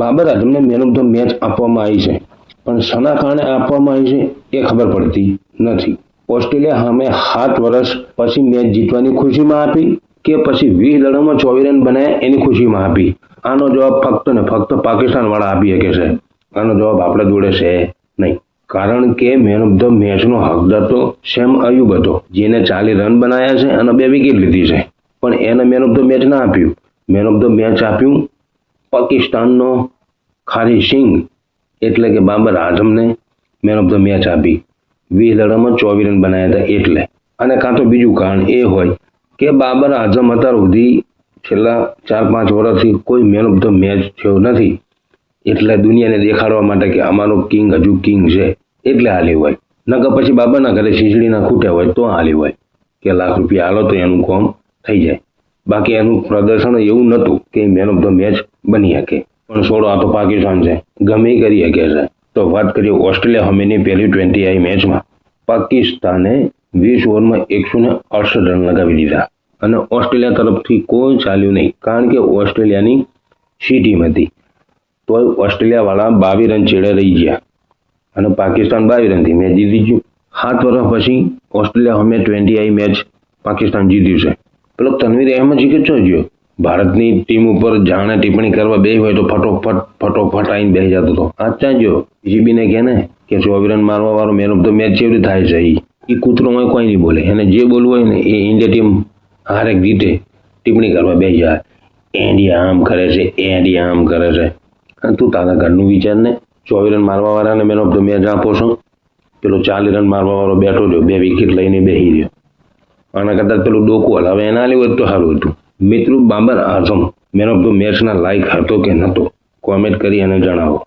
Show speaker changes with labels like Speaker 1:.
Speaker 1: બાબર આઝમને man of the match આપવામાં આવી છે, પણ શના કારણે આપવામાં આવી છે એ ખબર પડતી નથી. ઓસ્ટ્રેલિયા સામે 7 વર્ષ પછી મેચ જીતવાની ખુશીમાં આપી કે પછી 20 દળોમાં 24 રન બનાવ્યા એની ખુશીમાં આપી? આનો જવાબ ફક્ત ને ફક્ત પાકિસ્તાન વાળા આપી શકે છે. આનો જવાબ આપણે જોડે છે નહીં, કારણ કે મેન ઓફ ધ મેચનો હકદાર તો સેમ અયુબ હતો, જેને 40 રન બનાવ્યા છે અને 2 વિકેટ લીધી છે, પણ એને મેન ઓફ ધ મેચ ના આપ્યું. મેન ઓફ ધ મેચ આપ્યું પાકિસ્તાનનો ખારી સિંઘ, એટલે કે બાબર આઝમને મેન ઓફ ધ મેચ આપી. 20 દળોમાં 24 રન બનાવ્યા હતા એટલે. અને કાં તો બીજું કારણ એ હોય કે બાબર આઝમ અત્યાર સુધી છેલ્લા 4-5 વર્ષથી કોઈ મેન ઓફ ધ મેચ થયો નથી, એટલે દુનિયાને દેખાડવા માટે કે અમારો કિંગ હજુ કિંગ છે એટલે હાલી હોય. નકર પછી બાબરના ઘરે ખીચડીના ખૂટ્યા હોય તો હાલી હોય કે લાખ રૂપિયા હાલો તો એનું કામ થઈ જાય. બાકી એનું પ્રદર્શન એવું નહોતું કે મેન ઓફ ધ મેચ બની શકે. પણ છોડો, આ તો પાકિસ્તાન છે, ગમે એ કરી શકે છે. તો વાત કરીએ ઓસ્ટ્રેલિયા સામેની પહેલી 20 મેચમાં. પાકિસ્તાને 20 ઓવરમાં 168 રન લગાવી દીધા અને ઓસ્ટ્રેલિયા તરફથી કોઈ ચાલ્યું નહીં, કારણ કે ઓસ્ટ્રેલિયાની સી ટીમ હતી. તોય ઓસ્ટ્રેલિયા વાળા 22 રન ચેડે રહી ગયા અને પાકિસ્તાન 22 રનથી મેચ જીતી ગયું. 7 વર્ષ પછી ઓસ્ટ્રેલિયા સામે 20 મેચ પાકિસ્તાન જીત્યું છે. પેલો તનવીર અહેમદ શીખે છો ગયો ભારતની ટીમ ઉપર જાણે ટિપ્પણી કરવા બે હોય તો ફટોફટ આવીને બેસી જતો હતો. આ ત્યાં ગયો જીબીને કહે ને કે 24 રન મારવા વાળો મેન ઓફ ધ મેચ કેવી રીતે થાય છે? એ કૂતરો હોય કોઈ નહીં બોલે, એને જે બોલવું હોય ને એ ઇન્ડિયા ટીમ હારેક રીતે ટિપ્પણી કરવા બેસી જાય. ઇન્ડિયા આમ કરે છે, ઇન્ડિયા આમ કરે છે. તું તારા ઘરનું વિચાર ને. 24 રન મારવા વાળાને મેન ઓફ ધ મેચ આપો છો, પેલો 40 રન મારવા વાળો બેઠો રહ્યો, 2 વિકેટ લઈને બેસી રહ્યો. આના કરતાં પેલું ડોકું હલાવે એના લેવું તો સારું હતું. મિત્રો, Babar Azam man of the મેચના લાયક હતો કે નહોતો? કોમેન્ટ કરી અને જણાવો.